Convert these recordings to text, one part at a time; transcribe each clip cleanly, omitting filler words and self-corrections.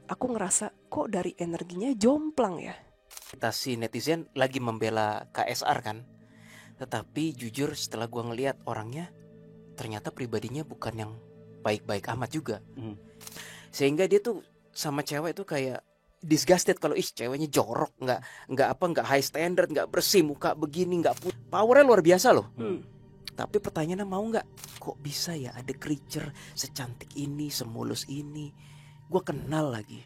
aku ngerasa kok dari energinya jomplang ya. Kita si netizen lagi membela KSR kan. Tetapi jujur setelah gua ngelihat orangnya, ternyata pribadinya bukan yang baik-baik amat juga. Sehingga dia tuh sama cewek tuh kayak disgusted kalau ceweknya jorok, nggak high standard, nggak bersih, muka begini, powernya luar biasa loh. Tapi pertanyaannya mau nggak? Kok bisa ya ada creature secantik ini, semulus ini? Gue kenal lagi.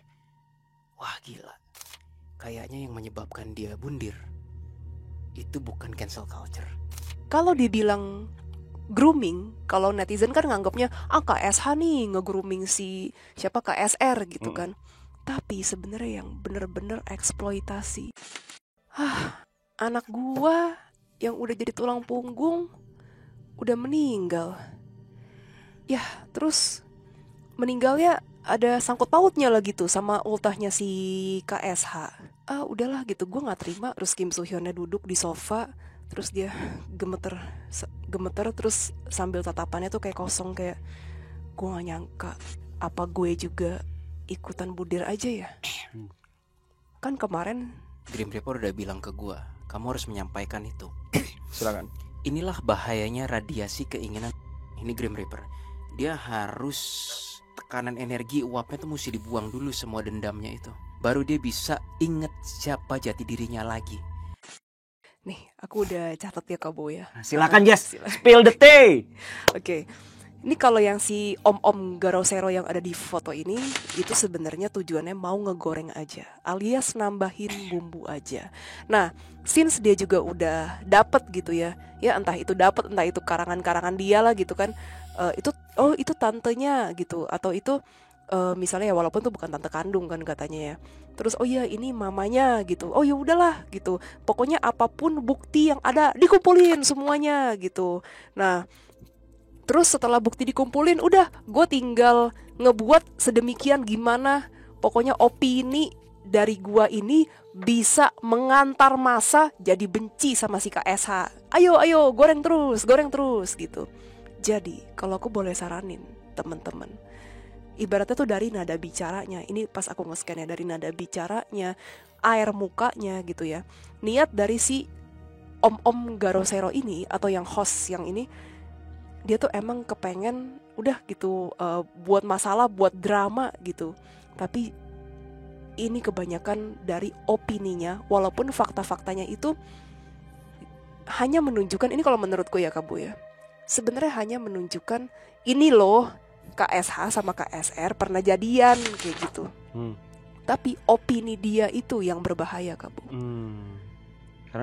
Wah gila. Kayaknya yang menyebabkan dia bundir itu bukan cancel culture. Kalau dibilang grooming, kalau netizen kan nganggapnya KSH nih nge-grooming si siapa KSR gitu kan. Tapi sebenarnya yang bener-bener eksploitasi. Anak gua yang udah jadi tulang punggung udah meninggal. Ya, terus meninggalnya ada sangkut pautnya lah gitu sama ultahnya si KSH. Udahlah gitu, gue nggak terima. Terus Kim Soo Hyunnya duduk di sofa, terus dia gemeter terus sambil tatapannya tuh kayak kosong, kayak gue nggak nyangka apa gue juga ikutan budir aja ya. Kan kemarin Grim Reaper udah bilang ke gue, kamu harus menyampaikan itu. Silakan. Inilah bahayanya radiasi keinginan. Ini Grim Reaper. Dia harus tekanan energi uapnya tuh mesti dibuang dulu semua dendamnya itu. Baru dia bisa inget siapa jati dirinya lagi. nih aku udah catat ya Kak Bo ya. Silakan Jess, spill the tea. Oke. Ini kalau yang si om-om Garosero yang ada di foto ini, itu sebenarnya tujuannya mau ngegoreng aja, alias nambahin bumbu aja. Nah, since dia juga udah dapet gitu ya entah itu dapet, entah itu karangan-karangan dia lah gitu kan, itu tantenya gitu, atau itu misalnya ya walaupun tuh bukan tante kandung kan katanya ya. Terus ini mamanya gitu. Ya udahlah gitu. Pokoknya apapun bukti yang ada dikumpulin semuanya gitu. Nah, terus setelah bukti dikumpulin, udah gue tinggal ngebuat sedemikian gimana pokoknya opini dari gue ini bisa mengantar masa jadi benci sama si KSH. Ayo goreng terus gitu. Jadi kalau aku boleh saranin temen-temen, ibaratnya tuh dari nada bicaranya, ini pas aku nge-scan ya, dari nada bicaranya, air mukanya gitu ya, niat dari si om-om Garosero ini atau yang host yang ini, dia tuh emang kepengen udah gitu buat masalah, buat drama gitu. Tapi ini kebanyakan dari opininya, walaupun fakta-faktanya itu hanya menunjukkan, ini kalau menurutku ya Kak Bu ya, sebenarnya hanya menunjukkan ini loh KSH sama KSR pernah jadian kayak gitu. Tapi opini dia itu yang berbahaya Kak Bu.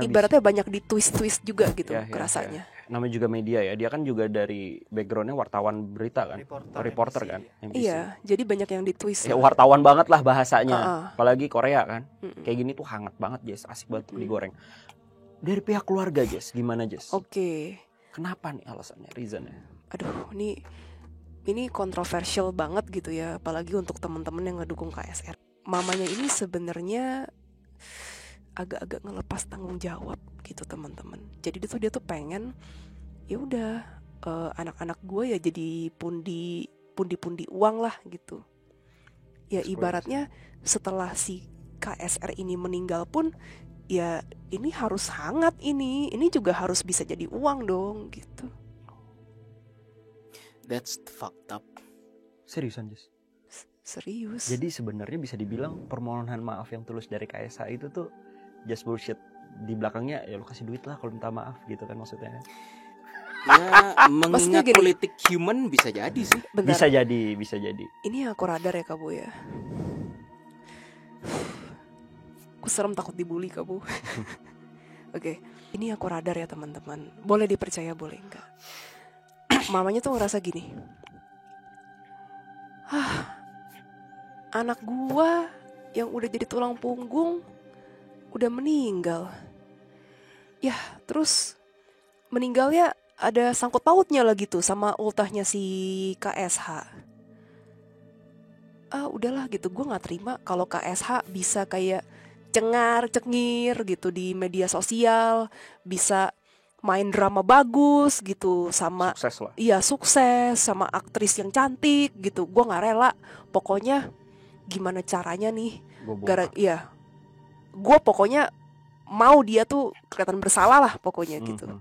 Ibaratnya banyak di twist juga gitu kerasanya. Namanya juga media ya, dia kan juga dari backgroundnya wartawan berita kan, reporter kan, MBC. Iya, jadi banyak yang di twist. Ya wartawan banget lah bahasanya, apalagi Korea kan, kayak gini tuh hangat banget Jess, asik banget digoreng. Dari pihak keluarga Jess, gimana Jess? Oke. Kenapa nih alasannya, reasonnya? Aduh, ini kontroversial banget gitu ya, apalagi untuk teman-teman yang ngedukung KSR. Mamanya ini sebenarnya agak-agak ngelepas tanggung jawab gitu teman-teman. Jadi dia tuh pengen ya udah anak-anak gue ya jadi pundi uang lah gitu. Ya ibaratnya setelah si KSR ini meninggal pun ya ini harus hangat, ini juga harus bisa jadi uang dong gitu. That's fucked up. Seriusan Jess? Serius. Jadi sebenarnya bisa dibilang permohonan maaf yang tulus dari KSH itu tuh just bullshit. Di belakangnya ya lu kasih duit lah kalau minta maaf gitu kan maksudnya. Ya mengingat politik human bisa jadi sih. Bentar. Bisa jadi. Ini aku radar ya Kak Bu ya. Aku serem takut dibully Kak Bu. Oke, ini aku radar ya teman-teman. Boleh dipercaya boleh enggak? Mamanya tuh ngerasa gini. Anak gua yang udah jadi tulang punggung udah meninggal. Ya, terus meninggalnya ada sangkut pautnya lah gitu sama ultahnya si KSH. Udahlah gitu, gue gak terima kalau KSH bisa kayak cengar-cengir gitu di media sosial, bisa main drama bagus gitu sama sukses lah. Iya, sukses sama aktris yang cantik gitu. Gue gak rela. Pokoknya gimana caranya nih gue pokoknya mau dia tuh kelihatan bersalah lah pokoknya gitu.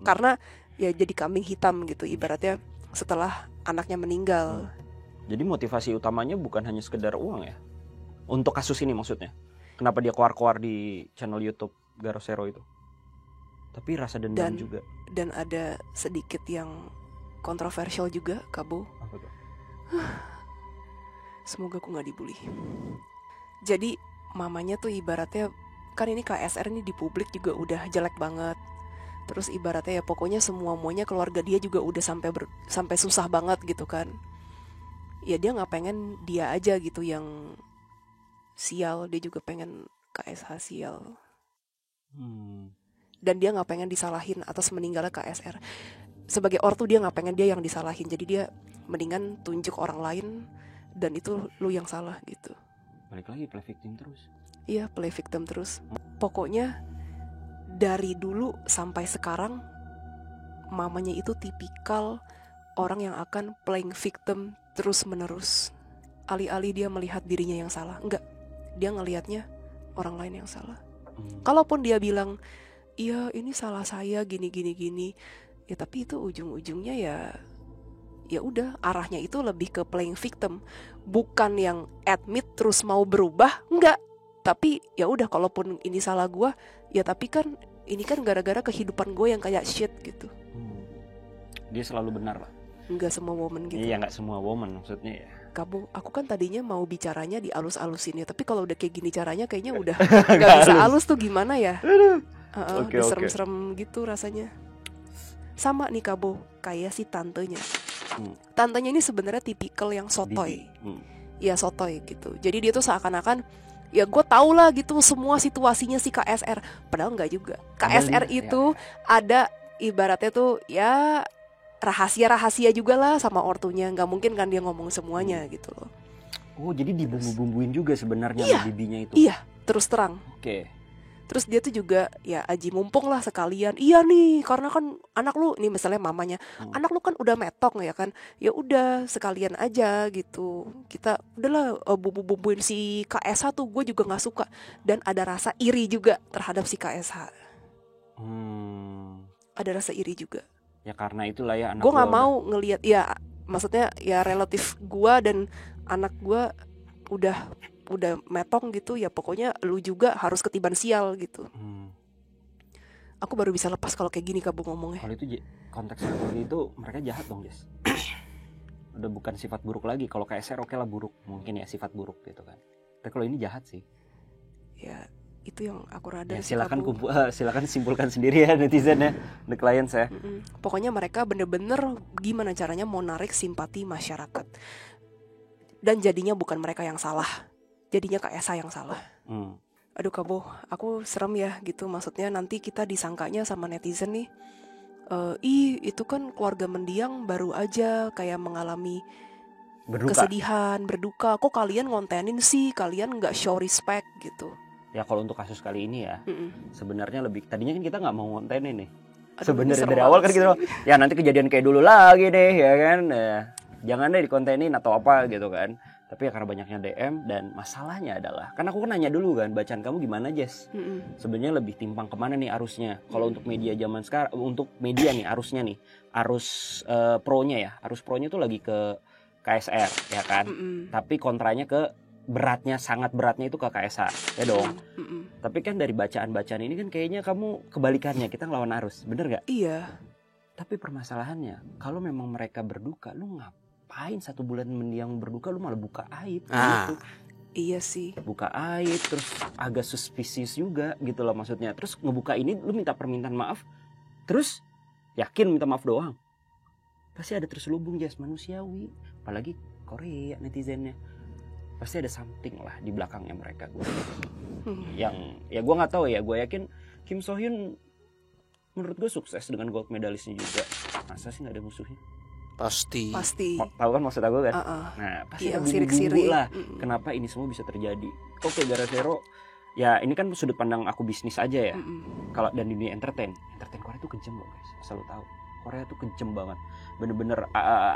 Karena ya jadi kambing hitam gitu ibaratnya setelah anaknya meninggal. Jadi motivasi utamanya bukan hanya sekedar uang ya? Untuk kasus ini maksudnya. Kenapa dia keluar-keluar di channel YouTube Garosero itu? Tapi rasa dendam juga. Dan ada sedikit yang kontroversial juga, Kabo. Apa tuh? Semoga aku gak dibully. Jadi mamanya tuh ibaratnya, kan ini KSR ini di publik juga udah jelek banget. Terus ibaratnya ya pokoknya semua-muanya keluarga dia juga udah sampai susah banget gitu kan. Ya dia gak pengen dia aja gitu yang sial, dia juga pengen KSH sial. Dan dia gak pengen disalahin atas meninggalnya KSR. Sebagai ortu dia gak pengen dia yang disalahin. Jadi dia mendingan tunjuk orang lain dan itu lu yang salah gitu. Balik lagi play victim terus. Iya, play victim terus. Pokoknya dari dulu sampai sekarang mamanya itu tipikal orang yang akan playing victim terus menerus. Alih-alih dia melihat dirinya yang salah, enggak, dia ngelihatnya orang lain yang salah. Kalaupun dia bilang, iya ini salah saya gini, ya tapi itu ujung-ujungnya ya udah arahnya itu lebih ke playing victim, bukan yang admit terus mau berubah, enggak. Tapi ya udah kalaupun ini salah gue, ya tapi kan ini kan gara-gara kehidupan gue yang kayak shit gitu. Dia selalu benar lah. Enggak semua woman gitu. Iya, enggak semua woman maksudnya ya. Kamu, aku kan tadinya mau bicaranya di alus-alusin ya, tapi kalau udah kayak gini caranya kayaknya udah nggak bisa alus tuh gimana ya? Udah serem-serem gitu rasanya. Sama nih Kabo, kayak si tantenya. Tantenya ini sebenarnya tipikal yang sotoy. Ya sotoy gitu. Jadi dia tuh seakan-akan ya gue tau lah gitu semua situasinya si KSR. Padahal enggak juga. KSR itu ada ibaratnya tuh ya rahasia-rahasia juga lah sama ortunya. Gak mungkin kan dia ngomong semuanya gitu loh. Oh jadi dibumbu-bumbuin juga sebenarnya sama bibinya itu. Iya, terus terang. Oke. Terus dia tuh juga ya aji mumpung lah sekalian. Iya nih, karena kan anak lu nih misalnya mamanya, anak lu kan udah metok ya kan. Ya udah sekalian aja gitu. Kita udahlah bumbu-bumbuin si KSH tuh gue juga nggak suka dan ada rasa iri juga terhadap si KSH. Ada rasa iri juga. Ya karena itulah ya anak gue nggak mau ngelihat ya maksudnya ya relatif gue dan anak gue udah metong gitu ya pokoknya lu juga harus ketiban sial gitu. Aku baru bisa lepas kalau kayak gini Kabu ngomongnya. Kalau itu konteks seperti itu mereka jahat dong Jess. Udah bukan sifat buruk lagi. Kalau KSR oke lah buruk mungkin ya sifat buruk gitu kan. Tapi kalau ini jahat sih. Ya itu yang aku rada ya, silakan simpulkan sendiri ya netizen ya, the clients ya. Pokoknya mereka bener-bener gimana caranya mau narik simpati masyarakat. Dan jadinya bukan mereka yang salah. Jadinya Kak Esa yang salah. Aduh Kabo, aku serem ya gitu. Maksudnya nanti kita disangkanya sama netizen nih, itu kan keluarga mendiang baru aja kayak mengalami kesedihan, berduka. Kok kalian ngontenin sih? Kalian gak show respect gitu. Ya kalau untuk kasus kali ini ya, sebenarnya lebih, tadinya kan kita gak mau ngontenin nih. Sebenarnya dari awal kan kita ya nanti kejadian kayak dulu lagi deh ya kan. Jangan deh dikontenin atau apa gitu kan. Tapi ya karena banyaknya DM dan masalahnya adalah kan aku kan nanya dulu kan bacaan kamu gimana Jess. Sebenarnya lebih timpang kemana nih arusnya. Kalau untuk media zaman sekarang, untuk media nih arusnya nih arus pro-nya ya, arus pro-nya tuh lagi ke KSR ya kan. Tapi kontranya ke beratnya, sangat beratnya itu ke KSA ya dong. Tapi kan dari bacaan-bacaan ini kan kayaknya kamu kebalikannya, kita ngelawan arus, bener gak? Iya. Tapi permasalahannya kalau memang mereka berduka, lu ngapain 1 bulan mendiang berduka lu malah buka aib gitu. Iya sih. Buka aib terus agak suspicious juga gitu loh maksudnya. Terus ngebuka ini lu minta permintaan maaf. Terus yakin minta maaf doang. Pasti ada terselubung Jess, manusiawi. Apalagi Korea netizennya. Pasti ada something lah di belakangnya mereka. Yang ya gue nggak tahu ya. Gue yakin Kim So Hyun menurut gue sukses dengan gold medalisnya juga. Masa sih nggak ada musuhnya? Pasti. Tahu kan maksud aku kan? Nah, pasti ada bumbu-bumbu lah. Kenapa ini semua bisa terjadi? Oke, Garosero, ya ini kan sudut pandang aku bisnis aja ya. Kalau dan dunia entertain Korea itu kejam loh guys, asal lo tahu. Korea tuh kejem banget, bener-bener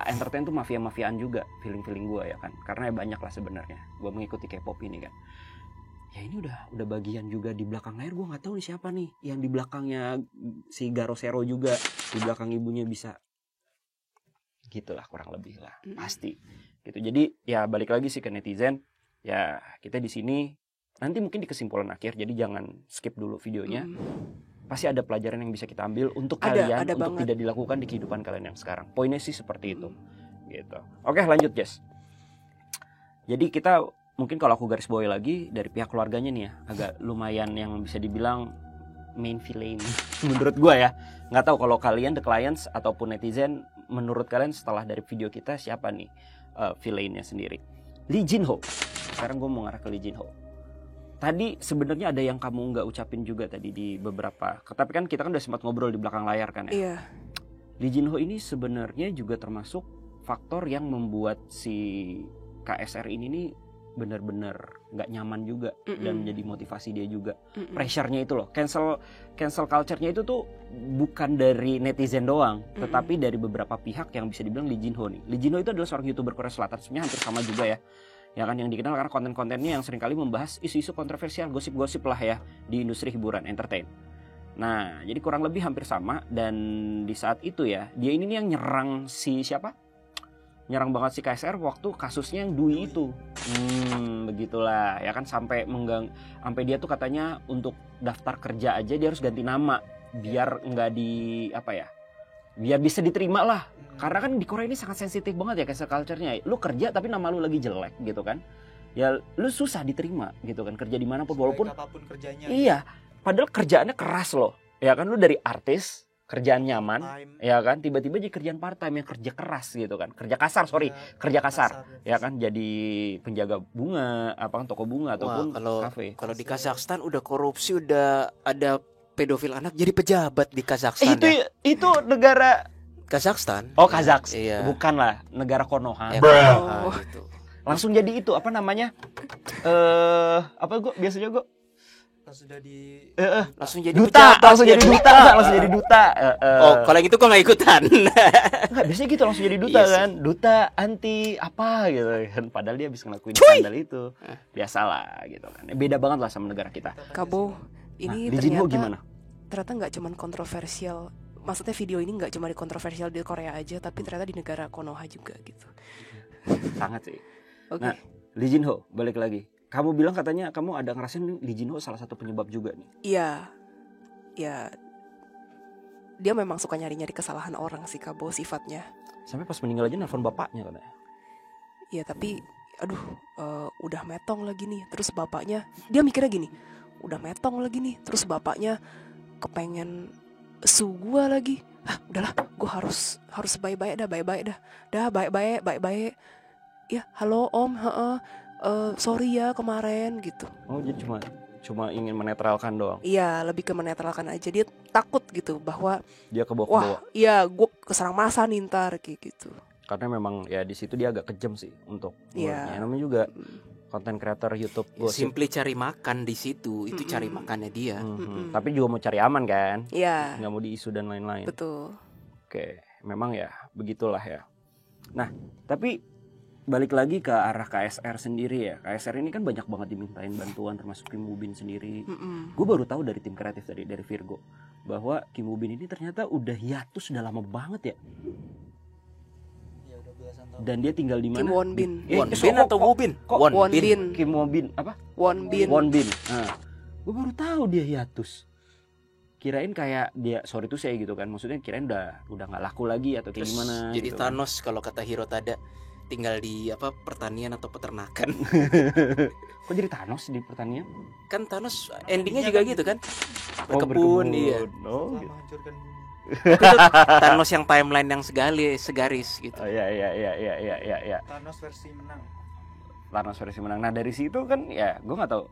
entertain tuh mafia-mafiaan juga feeling gue ya kan, karena banyak lah sebenarnya gue mengikuti K-pop ini kan. Ya ini udah bagian juga di belakang layar, gue nggak tahu nih siapa nih yang di belakangnya si Garo Zero juga, di belakang ibunya bisa gitulah kurang lebih lah pasti gitu. Jadi ya balik lagi sih ke netizen, ya kita di sini nanti mungkin di kesimpulan akhir, jadi jangan skip dulu videonya. Pasti ada pelajaran yang bisa kita ambil untuk kalian untuk banget. Tidak dilakukan di kehidupan kalian yang sekarang. Poinnya sih seperti itu gitu. Oke, lanjut Jess. Jadi kita mungkin kalau aku garis bawahi lagi dari pihak keluarganya nih ya, agak lumayan yang bisa dibilang main villain menurut gue ya. Nggak tahu kalau kalian the clients ataupun netizen, menurut kalian setelah dari video kita siapa nih villainnya sendiri? Lee Jin Ho. Sekarang gue mau ngarah ke Lee Jin Ho. Tadi sebenarnya ada yang kamu nggak ucapin juga tadi di beberapa, tapi kan kita kan udah sempat ngobrol di belakang layar kan ya. Iya. Lee Jin Ho ini sebenarnya juga termasuk faktor yang membuat si KSR ini nih benar-benar nggak nyaman juga dan menjadi motivasi dia juga. Pressure-nya itu loh, cancel culture-nya itu tuh bukan dari netizen doang, tetapi dari beberapa pihak yang bisa dibilang Lee Jin Ho nih. Lee Jin Ho itu adalah seorang YouTuber Korea Selatan, sebenarnya hampir sama juga ya. Ya kan, yang dikenal karena konten-kontennya yang seringkali membahas isu-isu kontroversial, gosip-gosip lah ya di industri hiburan, entertain. Nah, jadi kurang lebih hampir sama, dan di saat itu ya, dia ini nih yang nyerang si siapa? Nyerang banget si KSR waktu kasusnya yang Dwi itu. Begitulah, ya kan, sampai dia tuh katanya untuk daftar kerja aja dia harus ganti nama biar nggak biar bisa diterima lah. Karena kan di Korea ini sangat sensitif banget ya cancel culture-nya. Lu kerja tapi nama lu lagi jelek gitu kan, ya lu susah diterima gitu kan, kerja dimanapun walaupun apapun kerjanya. Iya, padahal kerjaannya keras loh. Ya kan, lu dari artis kerjaan nyaman, ya kan, tiba-tiba jadi kerjaan part time yang kerja keras gitu kan, kerja kasar ya kan, jadi penjaga bunga, toko bunga ataupun kafe. Kalau di Kazakhstan udah korupsi, udah ada pedofil anak jadi pejabat di Kazakhstan. Itu negara Kazakhstan. Oh, Kazakhstan. Iya. Bukan lah, negara Konoha. Gitu. Langsung jadi itu apa namanya? Biasanya gue langsung jadi duta, pejabat, langsung jadi duta. Oh, kalau yang itu kok nggak ikutan. Enggak, biasanya gitu langsung jadi duta kan. Duta anti apa gitu kan. Padahal dia habis ngelakuin skandal itu. Biasalah gitu kan. Beda banget lah sama negara kita. Kabo, ini ternyata nggak cuman kontroversial. Maksudnya video ini nggak cuma kontroversial di Korea aja, tapi ternyata di negara Konoha juga gitu. Sangat sih. Okay. Nah, Lee Jin Ho, balik lagi. Kamu bilang katanya kamu ada ngerasain Lee Jin Ho salah satu penyebab juga nih. Iya. Ya. Dia memang suka nyari-nyari kesalahan orang sih, Kabo, sifatnya. Sampai pas meninggal aja nelfon bapaknya katanya. Iya, tapi udah metong lagi nih. Terus bapaknya, dia mikirnya gini, udah metong lagi nih. Terus bapaknya kepengen gua lagi. Udahlah, gua harus baik-baik dah. Baik-baik. Ya, halo Om, sorry ya kemarin gitu. Oh, jadi cuma ingin menetralkan doang. Iya, lebih ke menetralkan aja. Dia takut gitu bahwa dia kebawa. Wah, iya, gua keserang masa nih ntar kayak gitu. Karena memang ya di situ dia agak kejam sih untuk buatnya. Namanya juga konten creator YouTube gosip. Simply cari makan di situ, itu cari makannya dia. Tapi juga mau cari aman kan? Iya. Nggak mau diisu dan lain-lain. Betul. Oke, memang ya begitulah ya. Nah, tapi balik lagi ke arah KSR sendiri ya. KSR ini kan banyak banget dimintain bantuan, termasuk Kim Woo Bin sendiri. Gue baru tahu dari tim kreatif dari Virgo bahwa Kim Woo Bin ini ternyata udah hiatus, udah lama banget ya. Dan dia tinggal di mana? Kim Won Bin. Won Bin atau Woo Bin? Won Bin. Kim Won Bin apa? Won Bin. Nah, gue baru tahu dia hiatus. Kirain kayak dia sorry tuh saya gitu kan. Maksudnya kirain udah nggak laku lagi atau kayak gimana. Jadi gitu Thanos kan. Kalau kata Hiro Tada, tinggal di pertanian atau peternakan. Kok jadi Thanos di pertanian? Kan Thanos endingnya juga gitu kan? Berkebun, iya. Oh, gitu. Menghancurkan bumi. Itu Thanos yang timeline yang segaris gitu. Oh, iya. Thanos versi menang. Nah, dari situ kan ya gue nggak tahu.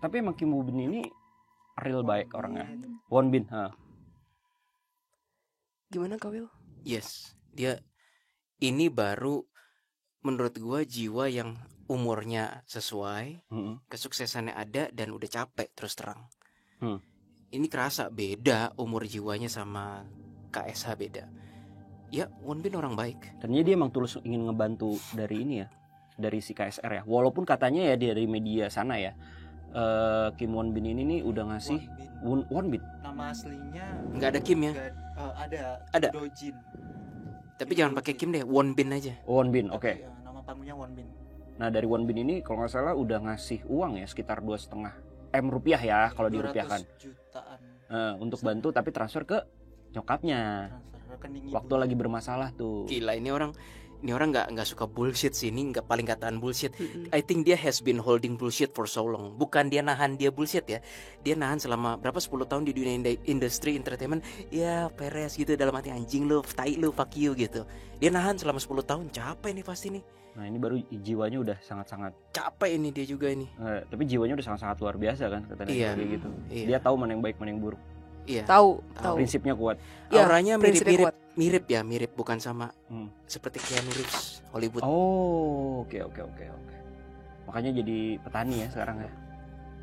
Tapi emang Kim Woo Bin ini real baik orangnya. Won Bin, Gimana Kak Will? Yes, dia ini baru menurut gue jiwa yang umurnya sesuai, kesuksesannya ada dan udah capek terus terang. Ini kerasa beda umur jiwanya sama KSH beda. Ya, Won Bin orang baik. Tadinya dia emang tulus ingin ngebantu dari ini ya, dari si KSR ya. Walaupun katanya ya dari media sana ya, Kim Won Bin ini nih udah ngasih Won Bin. Nama aslinya Nggak ada Kim ya? ada. Ada. Dojin. Tapi jangan pakai Kim deh, Won Bin aja. Won Bin, oke. Ya, nama panggungnya Won Bin. Nah dari Won Bin ini kalau nggak salah udah ngasih uang ya sekitar 2,5 M rupiah ya kalau 200 dirupiahkan. jutaan Untuk bantu tapi transfer ke nyokapnya. transfer rekening Waktu ibu. lagi bermasalah tuh. Gila, ini orang nggak suka bullshit sih. Ini nggak paling kataan bullshit. Mm-mm. I think dia has been holding bullshit for so long. Bukan dia nahan dia bullshit ya. Dia nahan selama berapa 10 tahun di dunia industri entertainment. Ya peres gitu, dalam hati anjing lu, tai lu, fuck you gitu. Dia nahan selama 10 tahun. Capek nih pasti nih. Nah ini baru jiwanya udah sangat-sangat. Capek ini dia juga ini. Tapi jiwanya udah sangat-sangat luar biasa kan katanya Iya. kayak gitu. Iya. Dia tahu mana yang baik mana yang buruk. Iya. Tahu. Prinsipnya kuat. Ya, Auranya prinsipnya mirip bukan sama Hmm. seperti Keanu Reeves Hollywood. Oh, oke. Makanya jadi petani ya sekarang ya.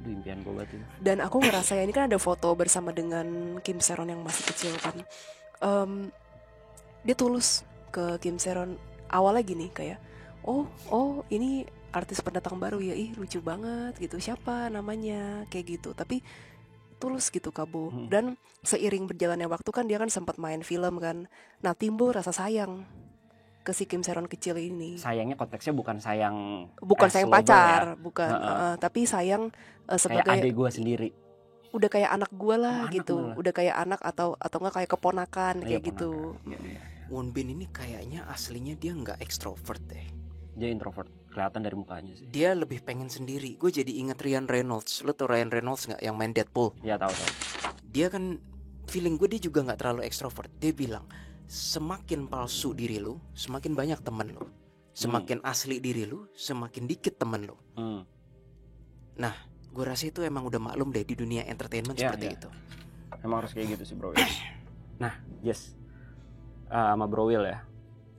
Aduh, impian gue banget ini. Dan aku ngerasa ya, ini kan ada foto bersama dengan Kim Seron yang masih kecil kan. Dia tulus ke Kim Seron awalnya gini kayak, oh ini artis pendatang baru ya, ih lucu banget gitu, siapa namanya kayak gitu. Tapi tulus gitu Kabo. Dan seiring berjalannya waktu kan dia kan sempat main film kan. Nah timbul rasa sayang ke si Kim Seron kecil ini. Sayangnya konteksnya bukan sayang sayang lover pacar, ya. bukan. Heeh. Tapi sayang Kayak sebagai adik gue sendiri. udah kayak anak gue lah Anak gitu, malah. udah kayak anak atau nggak kayak keponakan Iya, kayak gitu. ponakan. Iya. Won Bin ini kayaknya aslinya dia nggak ekstrovert deh. Dia introvert, kelihatan dari mukanya sih. Dia lebih pengen sendiri. Gue jadi inget Ryan Reynolds. Lo tau Ryan Reynolds nggak yang main Deadpool? Ya tahu. Dia kan feeling gue dia juga nggak terlalu ekstrovert. Dia bilang semakin palsu diri lu, semakin banyak temen lu. Semakin asli diri lu, semakin dikit temen lu. Nah, gue rasa itu emang udah maklum deh di dunia entertainment Ya, seperti ya. itu. Emang harus kayak gitu sih bro. Nah, yes, sama Bro Will ya.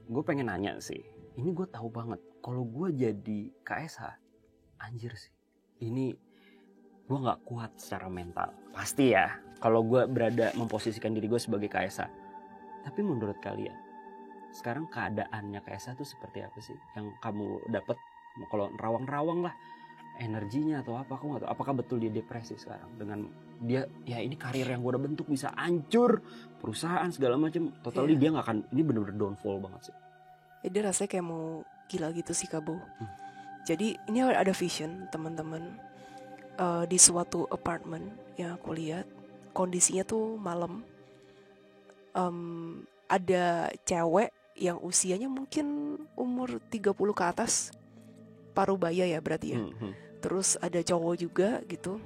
Gue pengen nanya sih. Ini gue tahu banget. Kalau gue jadi KSH, anjir sih. Ini gue nggak kuat secara mental. Pasti ya. Kalau gue berada memposisikan diri gue sebagai KSH. Tapi menurut kalian, sekarang keadaannya KSH tuh seperti apa sih? Yang kamu dapat kalau rawang-rawang lah energinya atau apa, aku nggak tahu. Apakah betul dia depresi sekarang dengan dia ya ini karir yang gue udah bentuk bisa hancur, perusahaan segala macam, totally dia nggak akan, ini bener-bener downfall banget sih. Ya, dia rasanya kayak mau gila gitu sih Kabo. Jadi ini ada vision teman-teman. Di suatu apartemen yang aku lihat kondisinya tuh malam. Ada cewek yang usianya mungkin umur 30 ke atas, parubaya ya berarti ya. Terus ada cowok juga gitu.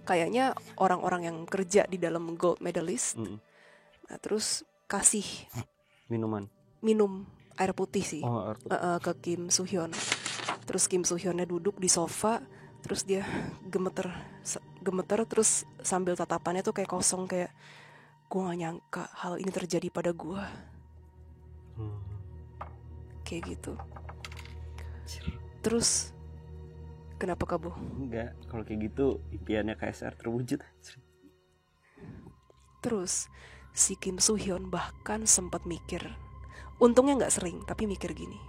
Kayaknya orang-orang yang kerja di dalam gold medalist. Nah, terus kasih minum air putih sih. Ke Kim Soo Hyun. Terus Kim Soo Hyunnya duduk di sofa, terus dia gemeter terus sambil tatapannya tuh kayak kosong, kayak gue gak nyangka hal ini terjadi pada gue. Kayak gitu. Terus kenapa Kabo? Enggak, kalau kayak gitu impiannya KSR terwujud. Terus si Kim Soo Hyun bahkan sempat mikir, untungnya gak sering, tapi mikir gini,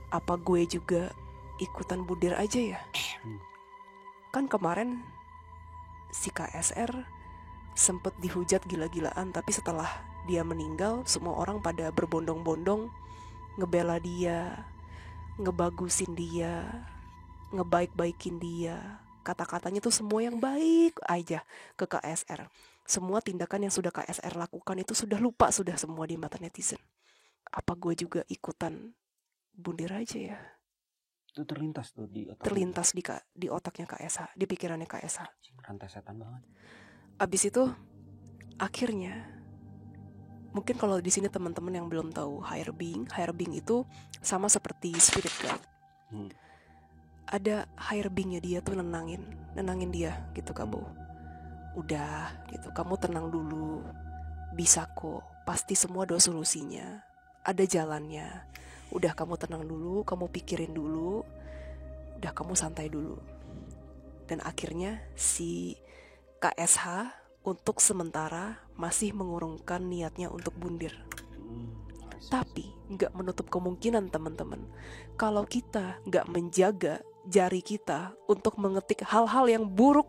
apa gue juga ikutan budir aja ya? Kan kemarin si KSR sempat dihujat gila-gilaan, tapi setelah dia meninggal semua orang pada berbondong-bondong ngebela dia, ngebagusin dia, ngebaik-baikin dia. Kata-katanya tuh semua yang baik aja ke KSR. Semua tindakan yang sudah KSR lakukan itu sudah lupa sudah semua di mata netizen. Apa gue juga ikutan bundir aja ya? Itu terlintas tuh di otak. Terlintas di otaknya KSH, di pikirannya KSH. Rantai setan banget. Abis itu akhirnya mungkin kalau di sini teman-teman yang belum tahu higher being itu sama seperti spirit guide. Ada higher beingnya, dia tuh nenangin dia gitu Kabo. Udah gitu, kamu tenang dulu, bisa kok, pasti semua ada solusinya, ada jalannya. Udah kamu tenang dulu, kamu pikirin dulu, udah kamu santai dulu. Dan akhirnya si KSH untuk sementara masih mengurungkan niatnya untuk bundir. Tapi nggak menutup kemungkinan teman-teman, kalau kita nggak menjaga jari kita untuk mengetik hal-hal yang buruk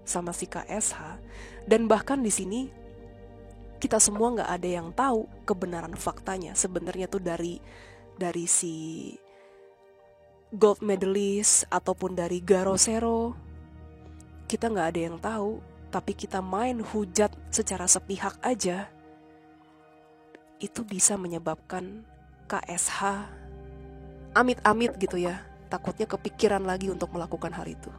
sama si KSH, dan bahkan di sini kita semua nggak ada yang tahu kebenaran faktanya sebenarnya tuh dari si gold medalist ataupun dari Garosero, kita nggak ada yang tahu, tapi kita main hujat secara sepihak aja, itu bisa menyebabkan KSH amit-amit gitu ya, takutnya kepikiran lagi untuk melakukan hal itu.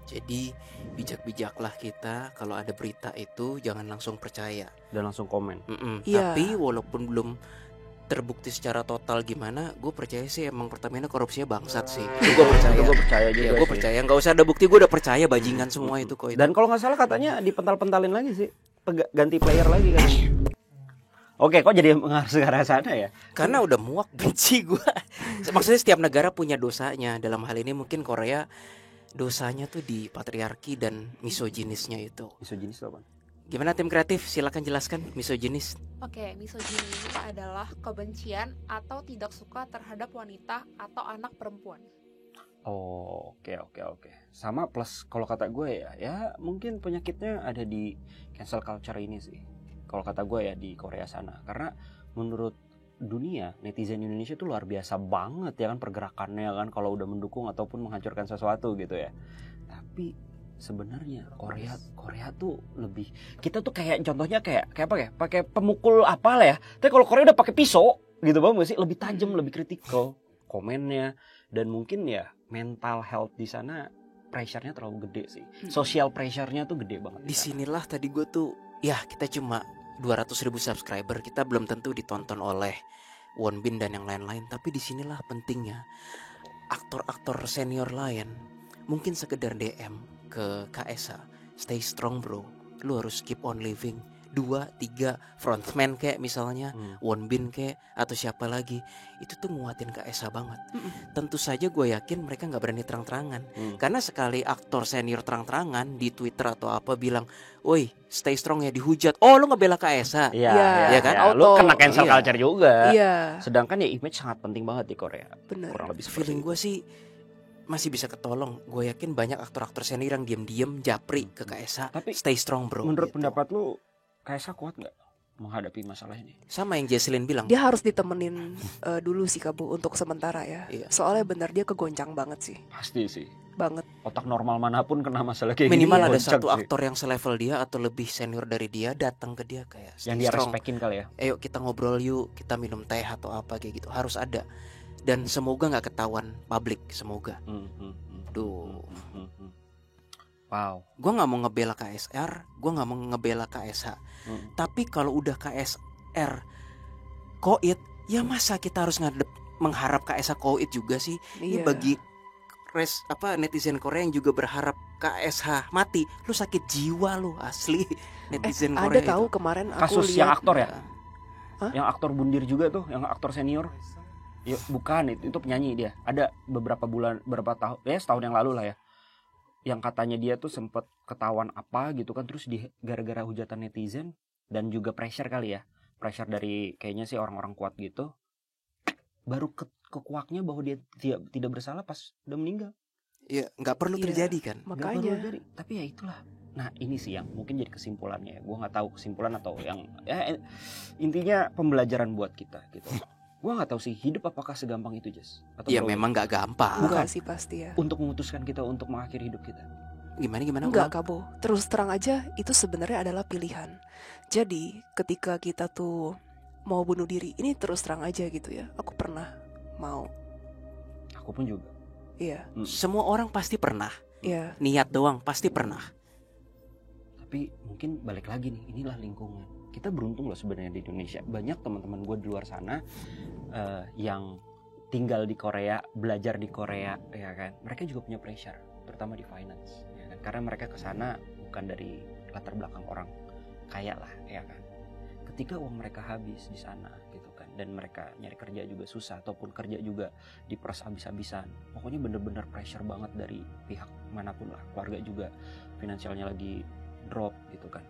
Jadi bijak-bijaklah kita kalau ada berita itu jangan langsung percaya dan langsung komen. Iya. Tapi walaupun belum terbukti secara total gimana, gue percaya sih emang Pertamina korupsinya bangsat sih. Gue percaya. Gue percaya juga. Ya, gue percaya. Nggak usah ada bukti, gue udah percaya bajingan semua itu kok. Dan kalau nggak salah katanya dipental-pentalin lagi sih, ganti player lagi kan. Oke, kok jadi mengarah ke arah sana ya? Karena udah muak, benci gue. Maksudnya setiap negara punya dosanya. Dalam hal ini mungkin Korea dosanya tuh di patriarki dan misoginisnya itu. Misoginis itu apa? Gimana tim kreatif? Silakan jelaskan misoginis. Oke, misoginis ini adalah kebencian atau tidak suka terhadap wanita atau anak perempuan. Oh, oke. Sama plus kalau kata gue ya mungkin penyakitnya ada di cancel culture ini sih. Kalau kata gue ya di Korea sana. Karena menurut dunia, netizen Indonesia tuh luar biasa banget ya kan pergerakannya kan, kalau udah mendukung ataupun menghancurkan sesuatu gitu ya. Tapi sebenarnya Korea tuh lebih, kita tuh kayak contohnya kayak apa ya, pakai pemukul apa lah ya, tapi kalau Korea udah pakai pisau gitu bang, sih lebih tajam, lebih kritikal komennya. Dan mungkin ya mental health di sana pressure-nya terlalu gede sih, social pressure-nya tuh gede banget. Disinilah tadi gue tuh, ya kita cuma 200.000 subscriber, kita belum tentu ditonton oleh Wonbin dan yang lain-lain. Tapi disinilah pentingnya aktor-aktor senior lain mungkin sekedar DM ke KSA, stay strong bro, lu harus keep on living. 2-3 frontman kayak misalnya Wonbin kayak atau siapa lagi, itu tuh nguatin KSA banget. Tentu saja gue yakin mereka gak berani terang-terangan, karena sekali aktor senior terang-terangan di Twitter atau apa bilang, woi stay strong ya, dihujat, oh lu ngebela KSA. Iya kan? Ya, lu kena cancel Iya. culture juga. Iya. Sedangkan ya image sangat penting banget di Korea. Bener. Kurang lebih Feeling gue sih masih bisa ketolong. Gue yakin banyak aktor-aktor senior yang diem-diem japri ke KSA. Tapi stay strong bro. menurut gitu. pendapat lu KSA kuat nggak menghadapi masalah ini? Sama yang Jesslyn bilang. Dia harus ditemenin dulu sih Kabu untuk sementara ya. Iya. Soalnya bener dia kegoncang banget sih. Pasti sih. Banget. Otak normal manapun kena masalah kayak Minimal gini ada goncang satu sih. aktor yang selevel dia atau lebih senior dari dia datang ke dia kayak stay yang dia strong. respekin kali ya. Ayo kita ngobrol yuk, kita minum teh atau apa kayak gitu. Harus ada. Dan semoga nggak ketahuan publik, semoga. Duh. Wow. Gue nggak mau ngebela KSR, gue nggak mau ngebela KSH. Tapi kalau udah KSR koit, ya masa kita harus mengharap KSH koit juga sih? Ini Iya. bagi netizen Korea yang juga berharap KSH mati, lu sakit jiwa lu asli netizen Ada Korea tahu itu. kemarin aku Kasus yang lihat aktor ya? Hah? Yang aktor bundir juga tuh, yang aktor senior. Ya, bukan itu penyanyi dia. Ada beberapa tahun, setahun yang lalu lah ya. Yang katanya dia tuh sempet ketahuan apa gitu kan, terus gara-gara hujatan netizen dan juga pressure kali ya. Pressure dari kayaknya sih orang-orang kuat gitu. Baru kekuaknya bahwa dia tidak bersalah pas udah meninggal. Ya nggak perlu Iya. terjadi kan? Nggak makanya perlu jadi. Tapi ya itulah. Nah ini sih yang mungkin jadi kesimpulannya. Gue nggak tahu kesimpulan atau yang intinya pembelajaran buat kita gitu. Gue nggak tahu sih hidup apakah segampang itu Jess? Atau Ya bro, memang nggak gampang. enggak sih pasti ya. untuk memutuskan kita untuk mengakhiri hidup kita. Gimana? Enggak Kabo, terus terang aja itu sebenarnya adalah pilihan. Jadi ketika kita tuh mau bunuh diri, ini terus terang aja gitu ya, aku pernah mau. Aku pun juga. Iya. Semua orang pasti pernah. Iya. Niat doang pasti pernah. Tapi mungkin balik lagi nih, inilah lingkungan. Kita beruntung loh sebenarnya di Indonesia. Banyak teman-teman gue di luar sana yang tinggal di Korea, belajar di Korea, ya kan. Mereka juga punya pressure, terutama di finance, ya kan. Karena mereka kesana bukan dari latar belakang orang kaya lah, ya kan. Ketika uang mereka habis di sana, gitu kan, dan mereka nyari kerja juga susah, ataupun kerja juga diperas habis-habisan. Pokoknya bener-bener pressure banget dari pihak manapun lah. Keluarga juga finansialnya lagi drop, gitu kan.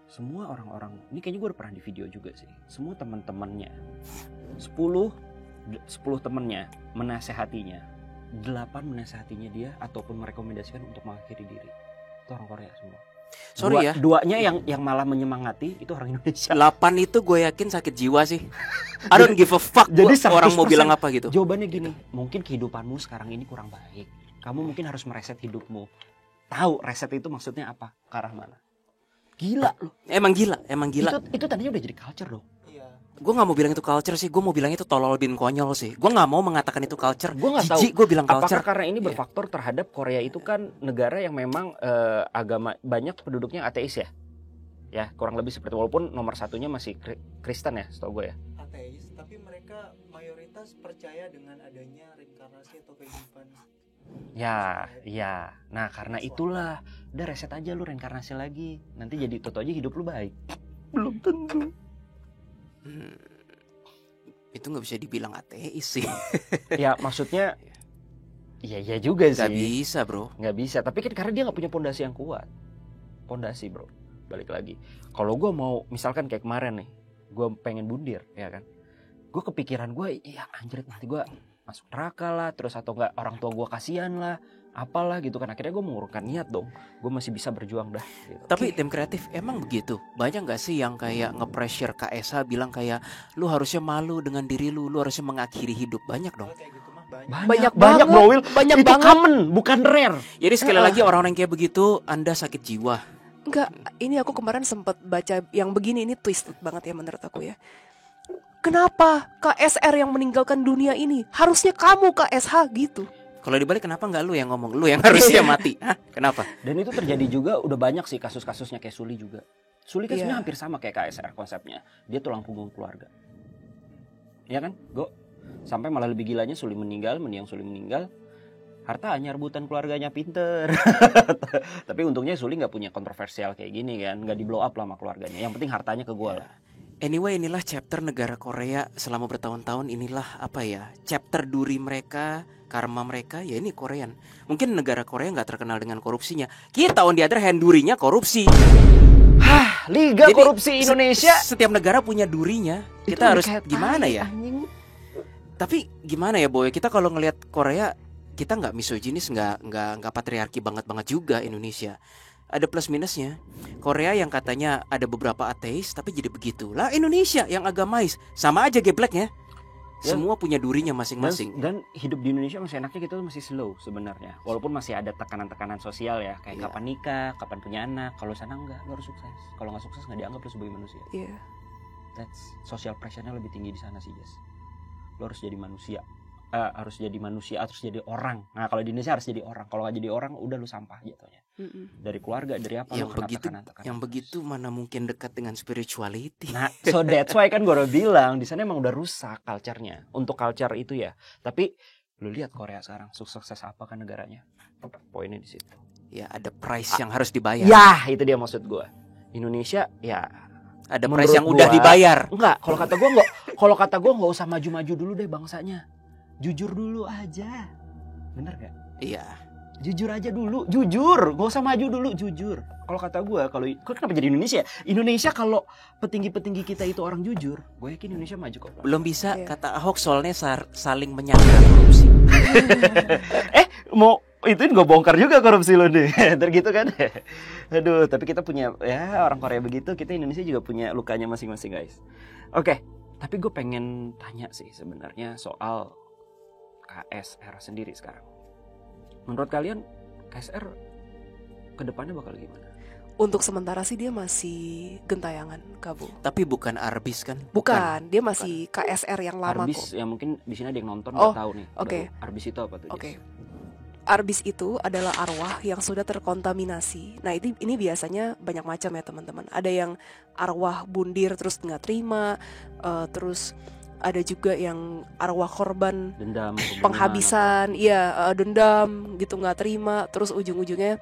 semua orang-orang ini kayaknya gue udah pernah di video juga sih. Semua teman-temannya 10 temannya menasehatinya, 8 menasehatinya dia ataupun merekomendasikan untuk mengakhiri diri. Itu orang Korea semua. Sorry ya. Duanya yang malah menyemangati itu orang Indonesia. 8 itu gue yakin sakit jiwa sih. I don't give a fuck. Jadi orang mau 100% bilang apa gitu. Jawabannya gini, mungkin kehidupanmu sekarang ini kurang baik. Kamu mungkin harus mereset hidupmu. Tahu reset itu maksudnya apa? Ke arah mana? Gila loh. Emang gila. Itu tadinya udah jadi culture loh. Iya. Gue nggak mau bilang itu culture sih. Gue mau bilang itu tolol bin konyol sih. Gue nggak mau mengatakan itu culture. Gue nggak tahu. Jijik gue bilang culture. Apakah karena ini berfaktor terhadap Korea itu kan negara yang memang agama banyak penduduknya ateis ya? Ya kurang lebih seperti, walaupun nomor satunya masih Kristen ya, setahu gue ya. Ateis, tapi mereka mayoritas percaya dengan adanya reinkarnasi atau kehidupan. Ya. Nah karena itulah, udah reset aja lu, reinkarnasi lagi. Nanti jadi toto aja hidup lu baik. Belum tentu. Itu nggak bisa dibilang ateis sih. Ya maksudnya, iya juga sih. Gak bisa bro. Nggak bisa, tapi kan karena dia nggak punya pondasi yang kuat. Pondasi bro, balik lagi. Kalau gue mau, misalkan kayak kemarin nih, gue pengen bundir, ya kan? Gue kepikiran gue, ya anjir nanti gue masuk neraka lah, terus atau enggak orang tua gue kasihan lah, apalah gitu kan. Akhirnya gue mengurungkan niat dong, gue masih bisa berjuang dah gitu. Tapi tim kreatif emang begitu. Banyak gak sih yang kayak nge-pressure KSH bilang kayak lu harusnya malu dengan diri lu harusnya mengakhiri hidup. Banyak dong. Kalau kayak gitu mah banyak. Banyak bro Will. Banyak itu banget. common, bukan rare. Jadi sekali lagi orang-orang kayak begitu Anda sakit jiwa. Enggak, ini aku kemarin sempat baca yang begini, ini twisted banget ya menurut aku ya. Kenapa KSR yang meninggalkan dunia ini? Harusnya kamu KSH gitu. Kalau dibalik kenapa nggak lu yang ngomong? Lu yang harusnya mati. Hah? Kenapa? Dan itu terjadi juga udah banyak sih kasus-kasusnya kayak Suli juga. Suli kan Iya. sebenarnya hampir sama kayak KSR konsepnya. Dia tulang punggung keluarga. Ya kan? Sampai malah lebih gilanya Suli meninggal, mendiang Suli meninggal. Hartanya rebutan keluarganya, pinter. Tapi untungnya Suli nggak punya kontroversial kayak gini kan, nggak di blow up lah sama keluarganya. Yang penting hartanya ke gue lah. Anyway, inilah chapter negara Korea selama bertahun-tahun. Inilah apa ya, chapter duri mereka, karma mereka. Ya ini Korean. Mungkin negara Korea nggak terkenal dengan korupsinya. Kita on the other hand durinya korupsi. Liga Jadi, korupsi Indonesia. Setiap negara punya durinya. Itu Kita harus kayak gimana tai, ya? anjing. Tapi gimana ya Boy? Kita kalau ngelihat Korea, kita nggak misoginis, nggak patriarki banget juga Indonesia. Ada plus minusnya. Korea yang katanya ada beberapa ateis tapi jadi begitu. Lah Indonesia yang agamais, sama aja gebleknya. Ya. Semua punya durinya masing-masing. Dan hidup di Indonesia masih enaknya kita tuh masih slow sebenarnya. Walaupun masih ada tekanan-tekanan sosial ya, kayak Iya. kapan nikah, kapan punya anak. Kalau sana enggak, lo harus sukses. Kalau nggak sukses nggak dianggap lo sebagai manusia. Iya. That's social pressure-nya lebih tinggi di sana sih, Jess. Lo harus jadi manusia. Harus jadi manusia, harus jadi orang. Nah, kalau di Indonesia harus jadi orang. Kalau nggak jadi orang, udah lu sampah jatuhnya. Dari keluarga, dari apa Yang lu kena begitu, tekanan-tekanan yang terus. begitu mana mungkin dekat dengan spirituality. Nah, so that's why kan gue udah bilang di sana emang udah rusak culture-nya. Untuk culture itu ya. Tapi lu lihat Korea sekarang sukses apa kan negaranya? Poinnya di situ. Ya ada price yang harus dibayar. Ya, itu dia maksud gue. Indonesia ya Ada menurut price yang udah gua- dibayar. enggak, kalau kata gue enggak. Kalau kata gue enggak usah maju-maju dulu deh bangsanya. Jujur dulu aja. Bener gak? Iya. Jujur aja dulu, jujur, gak usah maju dulu, jujur. Kalau kata gue, kok kenapa jadi Indonesia? Indonesia kalau petinggi-petinggi kita itu orang jujur, gue yakin Indonesia maju kok. Belum bisa Iya. kata Ahok soalnya saling menyandra korupsi. Mau ituin gue bongkar juga korupsi lo deh, ntar gitu kan? Aduh, tapi kita punya ya orang Korea begitu, kita Indonesia juga punya lukanya masing-masing guys. Oke, tapi gue pengen tanya sih sebenarnya soal KSR sendiri sekarang. Menurut kalian KSR kedepannya bakal gimana? Untuk sementara sih dia masih gentayangan, Kabu. Tapi bukan Arbis kan? Bukan, dia masih KSR yang lama Arbis kok. ya mungkin di sini ada yang nonton Oh, nggak tahu nih. oke. Baru, Arbis itu apa tuh? Oke. Jess? Arbis itu adalah arwah yang sudah terkontaminasi. Nah ini biasanya banyak macam ya teman-teman. Ada yang arwah bundir terus nggak terima, terus ada juga yang arwah korban Dendam, pembunuhan, penghabisan, iya dendam gitu nggak terima. Terus ujung-ujungnya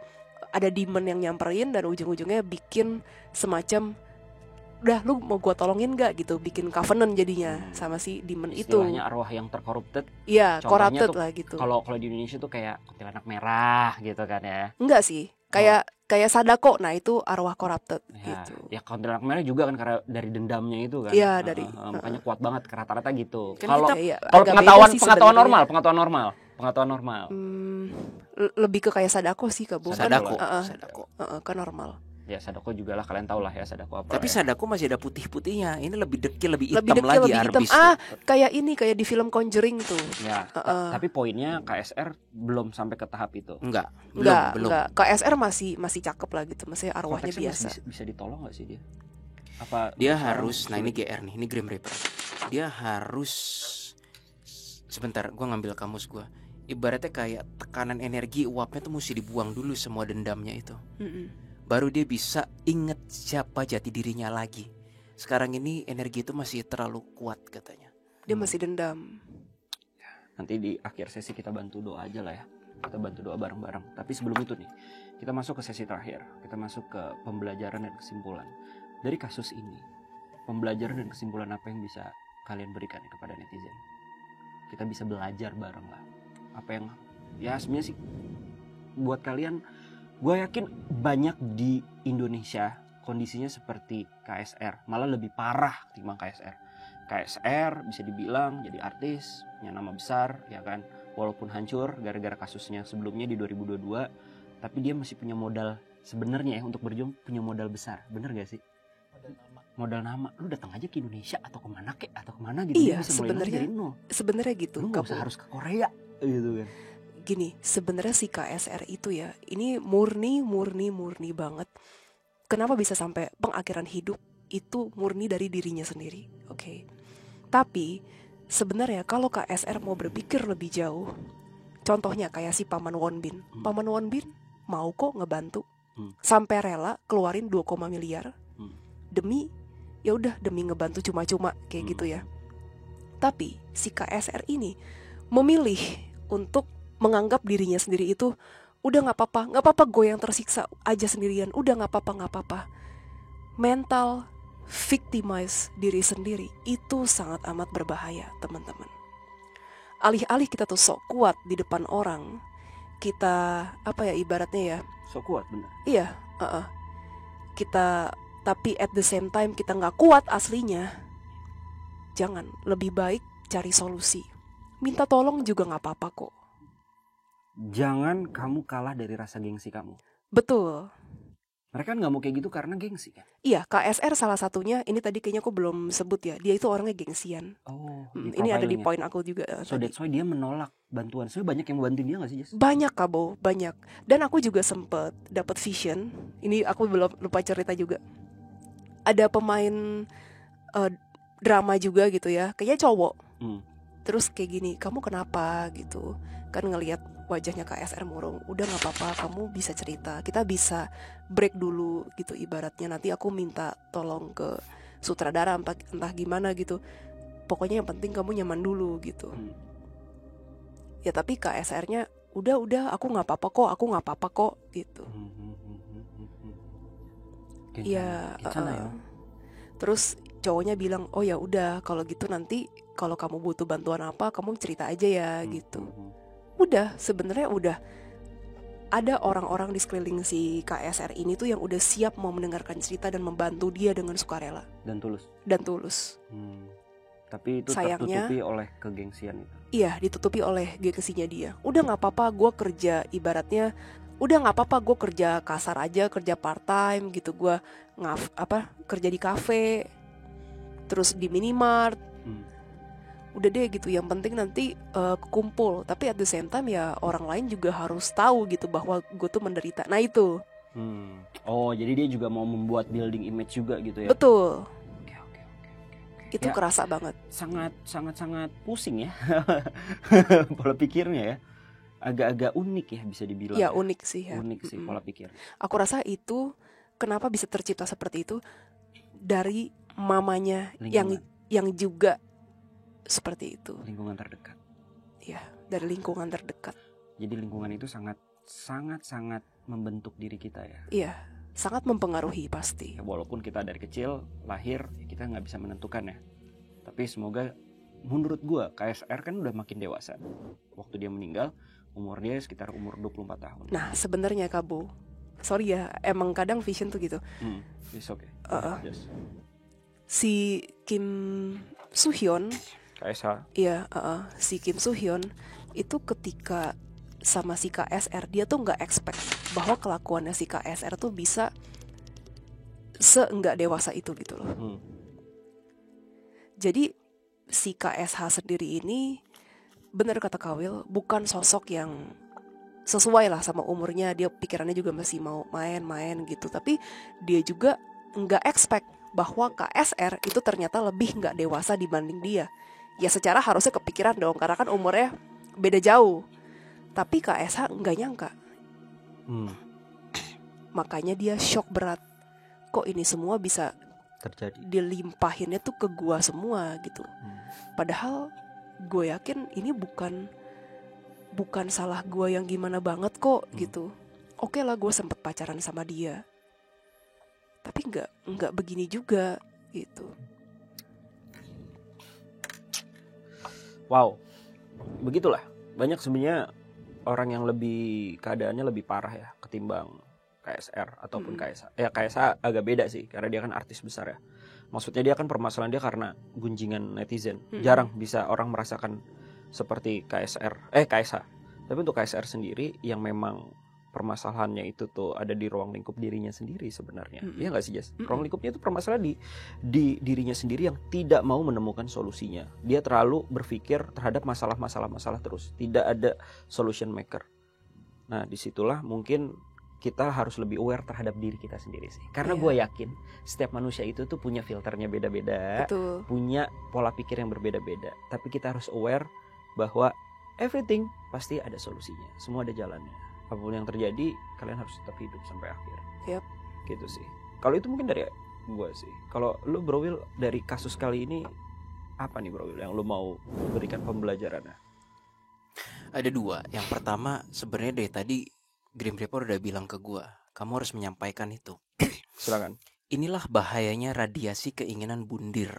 ada demon yang nyamperin dan ujung-ujungnya bikin semacam, udah lu mau gua tolongin nggak gitu, bikin covenant jadinya sama si demon itu. istilahnya arwah yang terkorupted. Iya, Contohnya corrupted tuh lah gitu. Kalau di Indonesia tuh kayak kuntilanak merah gitu kan ya. Enggak sih. Kayak Sadako, nah itu arwah corrupted gitu. Ya kuntilanak merah juga kan karena dari dendamnya itu kan. Iya, dari makanya kuat banget rata-rata gitu. Kan Kalau kita- kalau agak pengetahuan beda sih pengetahuan sebenarnya. normal. Lebih ke kayak Sadako sih, Kak Bu. Sadako. Sadako. Kan normal. Ya Sadako juga lah, kalian tahu lah ya Sadako apa. Tapi ya. Sadako masih ada putih-putihnya. Ini lebih dekil, lebih Lebih hitam dekil, lagi lebih hitam. Arbis. Kayak di film Conjuring tuh. Ya, tapi poinnya KSR belum sampai ke tahap itu. Enggak. Belum. Enggak. KSR masih cakep lah gitu, maksudnya arwahnya Konteksnya biasa. bisa ditolong nggak sih dia? Apa Dia harus, nah ini GR nih, ini Grim Reaper. Dia harus, sebentar, gua ngambil kamus gua. Ibaratnya kayak tekanan energi uapnya tuh mesti dibuang dulu semua dendamnya itu. Baru dia bisa inget siapa jati dirinya lagi. Sekarang ini energi itu masih terlalu kuat katanya. Dia masih dendam. Nanti di akhir sesi kita bantu doa aja lah ya. Kita bantu doa bareng-bareng. Tapi sebelum itu nih, kita masuk ke sesi terakhir. Kita masuk ke pembelajaran dan kesimpulan. Dari kasus ini, pembelajaran dan kesimpulan apa yang bisa kalian berikan kepada netizen? Kita bisa belajar bareng lah. Apa yang, ya sebenarnya sih buat kalian, gue yakin banyak di Indonesia kondisinya seperti KSR. Malah lebih parah ketimbang KSR. KSR bisa dibilang jadi artis, punya nama besar, ya kan. Walaupun hancur gara-gara kasusnya sebelumnya di 2022, tapi dia masih punya modal sebenarnya ya untuk berjuang, punya modal besar. Bener gak sih? Modal nama. Lu datang aja ke Indonesia atau kemana gitu. Iya, dia bisa mulai lagi dari nol. sebenarnya gitu. Lu gak usah harus ke Korea gitu kan. Gini, sebenarnya si KSR itu ya, ini murni banget. Kenapa bisa sampai pengakhiran hidup itu murni dari dirinya sendiri, oke. Tapi sebenarnya kalau KSR mau berpikir lebih jauh, contohnya kayak si Paman Wonbin. Paman Wonbin mau kok ngebantu, sampai rela keluarin 2, miliar demi ngebantu cuma-cuma kayak gitu ya. Tapi si KSR ini memilih untuk menganggap dirinya sendiri itu udah nggak apa-apa gue yang tersiksa aja sendirian, udah nggak apa-apa. Mental victimize diri sendiri itu sangat amat berbahaya, teman-teman. Alih-alih kita tuh sok kuat di depan orang, kita ibaratnya ya, So kuat bener. iya, kita, tapi at the same time kita nggak kuat aslinya. Jangan, lebih baik cari solusi. Minta tolong juga nggak apa-apa kok. Jangan kamu kalah dari rasa gengsi kamu. Betul. Mereka nggak mau kayak gitu karena gengsi kan. Iya, KSR salah satunya. Ini tadi kayaknya aku belum sebut ya. Dia itu orangnya gengsian. Oh, Ini ada di poin aku juga. So tadi. that's why dia menolak bantuan. Soalnya banyak yang bantuin dia nggak sih, Jess? Banyak Kabo, banyak. Dan aku juga sempet dapat vision. Ini aku belum lupa cerita juga. Ada pemain drama juga gitu ya. Kayaknya cowok. Terus kayak gini, kamu kenapa gitu? Kan ngelihat wajahnya KSR murung. Udah nggak apa-apa, kamu bisa cerita. Kita bisa break dulu gitu ibaratnya. Nanti aku minta tolong ke sutradara entah gimana gitu. Pokoknya yang penting kamu nyaman dulu gitu. Ya tapi KSR-nya udah aku nggak apa-apa kok gitu. Iya. Terus cowoknya bilang, oh ya udah kalau gitu nanti kalau kamu butuh bantuan apa kamu cerita aja ya gitu. Udah, sebenarnya udah ada orang-orang di sekeliling si KSR ini tuh yang udah siap mau mendengarkan cerita dan membantu dia dengan sukarela dan tulus. Tapi itu sayangnya tertutupi oleh kegengsian itu. Iya, ditutupi oleh gengsinya dia. Udah nggak apa-apa, gue kerja ibaratnya. Udah nggak apa-apa, gue kerja kasar aja, kerja part time gitu. Gue kerja di kafe, terus di minimart. Udah deh gitu. Yang penting nanti kumpul. Tapi at the same time ya orang lain juga harus tahu gitu bahwa gue tuh menderita. Nah itu. Oh, jadi dia juga mau membuat building image juga gitu ya? Betul. Itu ya, kerasa banget. Sangat pusing ya. Pola pikirnya ya. Agak-agak unik ya bisa dibilang. Ya unik sih ya. Unik sih pola pikir. Aku rasa itu kenapa bisa tercipta seperti itu dari mamanya yang juga seperti itu. Lingkungan terdekat. Ya, dari lingkungan terdekat. Jadi lingkungan itu sangat membentuk diri kita ya. Iya, sangat mempengaruhi pasti. Ya, walaupun kita dari kecil lahir kita nggak bisa menentukan ya. Tapi semoga menurut gue KSR kan udah makin dewasa. Waktu dia meninggal umur dia sekitar umur 24 tahun. Nah sebenarnya Kak Bu, sorry ya, emang kadang Vision tuh gitu. It's okay. Yes. Si Kim Soo Hyun, KSH. iya, si Kim Soo Hyun itu ketika sama si KSR, dia tuh nggak expect bahwa kelakuannya si KSR tuh bisa seenggak dewasa itu gitu loh. Jadi si KSH sendiri ini, bener kata Kawil, bukan sosok yang sesuai lah sama umurnya. Dia pikirannya juga masih mau main-main gitu. Tapi dia juga nggak expect bahwa KSR itu ternyata lebih nggak dewasa dibanding dia. Ya secara harusnya kepikiran dong, karena kan umurnya beda jauh. Tapi KSH nggak nyangka. Makanya dia shock berat. Kok ini semua bisa terjadi, dilimpahinnya tuh ke gua semua gitu. Padahal gue yakin ini bukan salah gue yang gimana banget kok gitu. Oke lah, gue sempet pacaran sama dia, tapi nggak begini juga gitu. Wow, begitulah. Banyak sebenarnya orang yang lebih keadaannya lebih parah ya ketimbang KSR ataupun KSH. Ya KSH agak beda sih karena dia kan artis besar ya. Maksudnya dia kan permasalahan dia karena gunjingan netizen. Jarang bisa orang merasakan seperti KSH. Tapi untuk KSR sendiri yang memang permasalahannya itu tuh ada di ruang lingkup dirinya sendiri sebenarnya. Iya nggak sih, Jess? Ruang lingkupnya itu permasalahan di dirinya sendiri yang tidak mau menemukan solusinya. Dia terlalu berpikir terhadap masalah terus. Tidak ada solution maker. Nah, disitulah mungkin kita harus lebih aware terhadap diri kita sendiri sih. Karena gue yakin setiap manusia itu tuh punya filternya beda-beda. Betul. Punya pola pikir yang berbeda-beda. Tapi kita harus aware bahwa everything pasti ada solusinya. Semua ada jalannya. Apapun yang terjadi, kalian harus tetap hidup sampai akhir. Yep. Gitu sih. Kalau itu mungkin dari gue sih. Kalau lu Bro Will, dari kasus kali ini apa nih Bro Will yang lu mau berikan pembelajarannya? Ada dua. Yang pertama, sebenarnya dari tadi Grim Reaper udah bilang ke gue, kamu harus menyampaikan itu. Silakan. Inilah bahayanya radiasi keinginan bundir.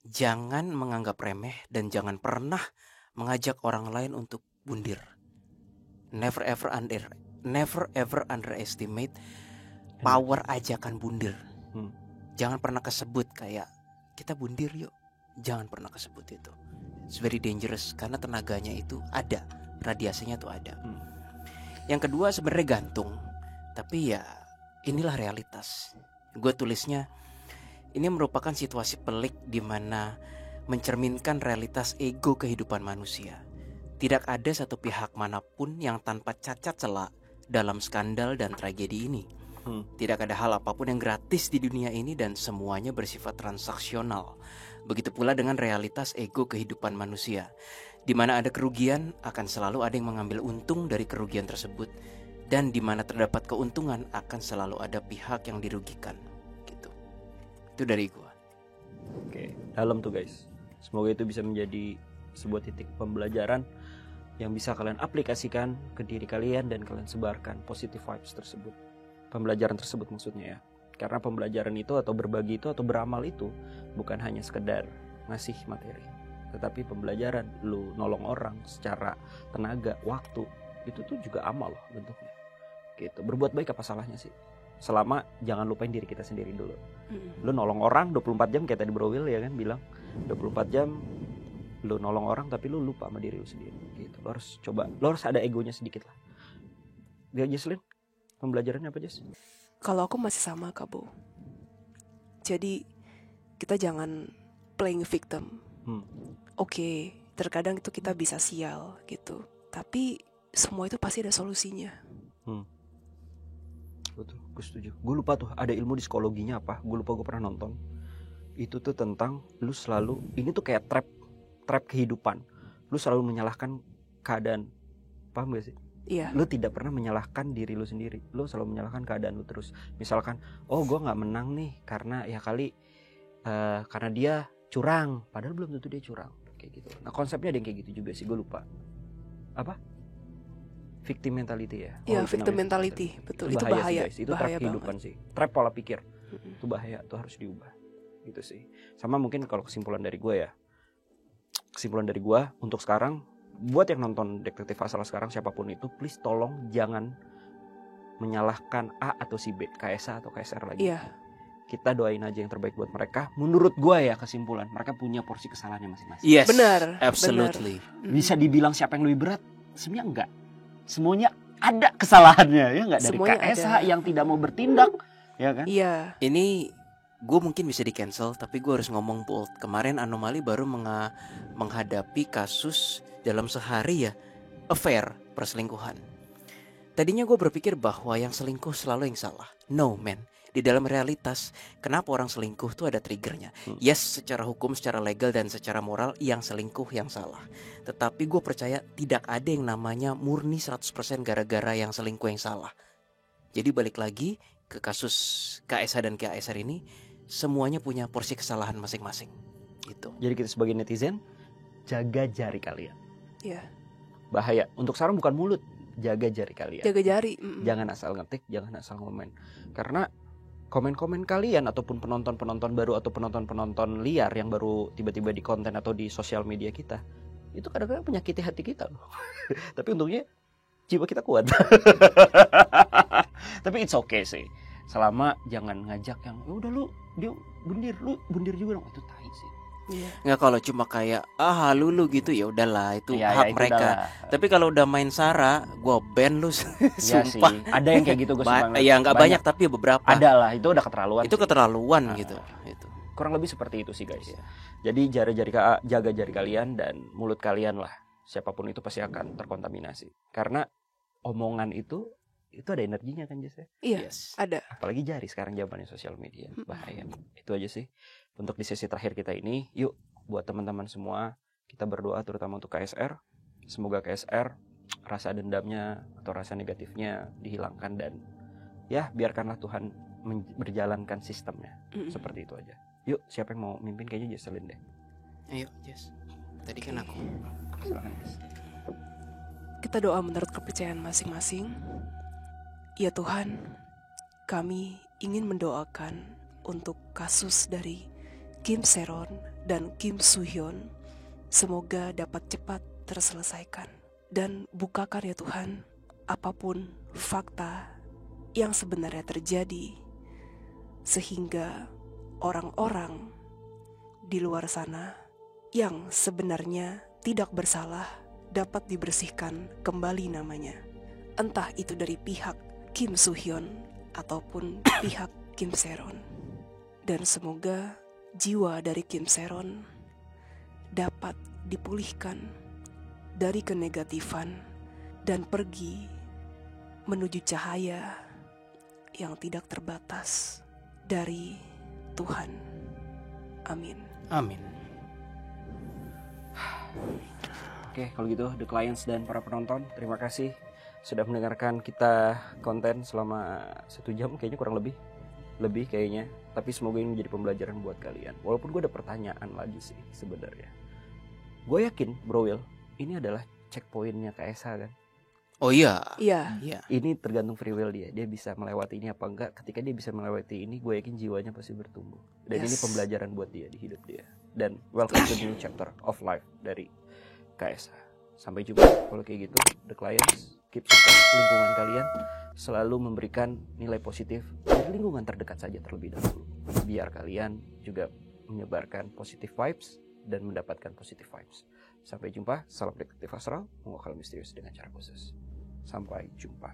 Jangan menganggap remeh dan jangan pernah mengajak orang lain untuk bundir. Never ever underestimate power ajakan bundir. Jangan pernah kesebut kayak kita bundir yuk. Jangan pernah kesebut itu. It's very dangerous karena tenaganya itu ada, radiasinya tuh ada. Yang kedua sebenarnya gantung. Tapi ya inilah realitas. Gue tulisnya ini merupakan situasi pelik di mana mencerminkan realitas ego kehidupan manusia. Tidak ada satu pihak manapun yang tanpa cacat celah dalam skandal dan tragedi ini. Tidak ada hal apapun yang gratis di dunia ini dan semuanya bersifat transaksional. Begitu pula dengan realitas ego kehidupan manusia. Di mana ada kerugian, akan selalu ada yang mengambil untung dari kerugian tersebut. Dan di mana terdapat keuntungan, akan selalu ada pihak yang dirugikan. Gitu. Itu dari gua. Oke, dalam tuh guys. Semoga itu bisa menjadi sebuah titik pembelajaran yang bisa kalian aplikasikan ke diri kalian dan kalian sebarkan positive vibes tersebut. Pembelajaran tersebut maksudnya ya. Karena pembelajaran itu atau berbagi itu atau beramal itu bukan hanya sekedar ngasih materi, tetapi pembelajaran, lu nolong orang secara tenaga, waktu, itu tuh juga amal loh bentuknya. Gitu. Berbuat baik apa salahnya sih? Selama jangan lupain diri kita sendiri dulu. Lu nolong orang 24 jam kayak tadi Bro Will ya kan bilang, 24 jam lu nolong orang tapi lu lupa sama diri lu sendiri. Gitu. Lu harus coba, lu harus ada egonya sedikit lah. Dia Jesslyn, pembelajarannya apa Jess? Kalau aku masih sama Kabo. Jadi kita jangan playing victim. Oke, terkadang itu kita bisa sial gitu. Tapi semua itu pasti ada solusinya. Betul, gue setuju. Gue lupa tuh ada ilmu di psikologinya apa. Gue lupa, gue pernah nonton. Itu tuh tentang lu selalu, ini tuh kayak trap kehidupan. Lu selalu menyalahkan keadaan. Paham gak sih? Iya. Lu tidak pernah menyalahkan diri lu sendiri. Lu selalu menyalahkan keadaan lu terus. Misalkan, oh gue gak menang nih karena ya kali karena dia curang. Padahal belum tentu dia curang. Kayak gitu. Nah konsepnya ada yang kayak gitu juga sih. Gue lupa. Apa? Victim mentality ya. Iya, victim mentality. Betul, itu bahaya. Sih, itu bahaya trap kehidupan banget sih. Trap pola pikir. Itu bahaya, itu harus diubah. Gitu sih. Sama mungkin kalau kesimpulan dari gue ya. Kesimpulan dari gue untuk sekarang, buat yang nonton Detektif Asal sekarang siapapun itu, please tolong jangan menyalahkan A atau si B, KSA atau KSR lagi. Iya. Kita doain aja yang terbaik buat mereka. Menurut gua ya kesimpulan, mereka punya porsi kesalahannya masing-masing. Yes, Benar, absolutely. Bisa dibilang siapa yang lebih berat? Sebenarnya enggak. Semuanya ada kesalahannya, ya enggak, dari Semuanya KSH ada. yang tidak mau bertindak, ya kan? Iya. Ini gue mungkin bisa di cancel, tapi gue harus ngomong bold. Kemarin Anomali baru menghadapi kasus dalam sehari ya, affair, perselingkuhan. Tadinya gue berpikir bahwa yang selingkuh selalu yang salah. No man, di dalam realitas kenapa orang selingkuh tuh ada triggernya. Yes, secara hukum, secara legal dan secara moral yang selingkuh yang salah. Tetapi gue percaya tidak ada yang namanya murni 100% gara-gara yang selingkuh yang salah. Jadi balik lagi ke kasus KSH dan KSR ini, semuanya punya porsi kesalahan masing-masing. Gitu. Jadi kita sebagai netizen, jaga jari kalian. Iya. Bahaya. Untuk saran bukan mulut, jaga jari kalian. Jaga jari. Jangan asal ngetik, jangan asal ngomen. Karena komen-komen kalian ataupun penonton-penonton baru atau penonton-penonton liar yang baru tiba-tiba di konten atau di sosial media kita, itu kadang-kadang menyakiti hati kita loh. Tapi untungnya jiwa kita kuat. Tapi it's okay sih. Selama jangan ngajak yang ya udah lu dia bundir juga dong, itu tai sih. Iya. Nggak, kalau cuma kayak lu gitu ya udahlah, itu Ya, hak itu mereka. udahlah. Tapi kalau udah main Sara, gua ban lu. Iya sih. Sumpah. Ada yang kayak gitu gue Ya nggak banyak tapi beberapa. Ada lah, itu udah keterlaluan. Itu sih. keterlaluan gitu. Itu. Kurang lebih seperti itu sih guys. Iya. Jadi jaga jari kalian dan mulut kalian lah. Siapapun itu pasti akan terkontaminasi. Karena omongan itu ada energinya kan Jess ya? Iya. Yes. Ada. Apalagi jari sekarang zamannya sosial media. Bahaya. Itu aja sih. Untuk di sesi terakhir kita ini, yuk buat teman-teman semua, kita berdoa terutama untuk KSR. Semoga KSR rasa dendamnya atau rasa negatifnya dihilangkan dan ya biarkanlah Tuhan berjalankan sistemnya. Seperti itu aja. Yuk, siapa yang mau mimpin? Kayaknya Jesselyn deh. Ayo, Jess. Tadi kan aku. Silakan Jess. Kita doa menurut kepercayaan masing-masing. Ya Tuhan, kami ingin mendoakan untuk kasus dari Kim Seron dan Kim Soo-hyun. Semoga dapat cepat terselesaikan. Dan bukakan ya Tuhan, apapun fakta yang sebenarnya terjadi, sehingga orang-orang di luar sana yang sebenarnya tidak bersalah dapat dibersihkan kembali namanya. Entah itu dari pihak Kim Soo-hyun ataupun pihak Kim Seron. Dan semoga jiwa dari Kim Seron dapat dipulihkan dari kenegatifan dan pergi menuju cahaya yang tidak terbatas dari Tuhan. Amin. Amin. Oke, kalau gitu The Clients dan para penonton, terima kasih sudah mendengarkan kita konten selama 1 jam, kayaknya kurang lebih kayaknya. Tapi semoga ini menjadi pembelajaran buat kalian. Walaupun gue ada pertanyaan lagi sih sebenarnya. Gue yakin Bro Will, ini adalah checkpointnya KSH kan. Oh iya. Iya. Iya. Ini tergantung free will dia bisa melewati ini apa enggak. Ketika dia bisa melewati ini, gue yakin jiwanya pasti bertumbuh. Dan ini pembelajaran buat dia di hidup dia. Dan welcome to new chapter of life dari KSH. Sampai jumpa. Kalau kayak gitu, The Clients, keep support lingkungan kalian, selalu memberikan nilai positif dari lingkungan terdekat saja terlebih dahulu. Biar kalian juga menyebarkan positive vibes dan mendapatkan positive vibes. Sampai jumpa. Salam detektif astral, mengokal misterius dengan cara khusus. Sampai jumpa.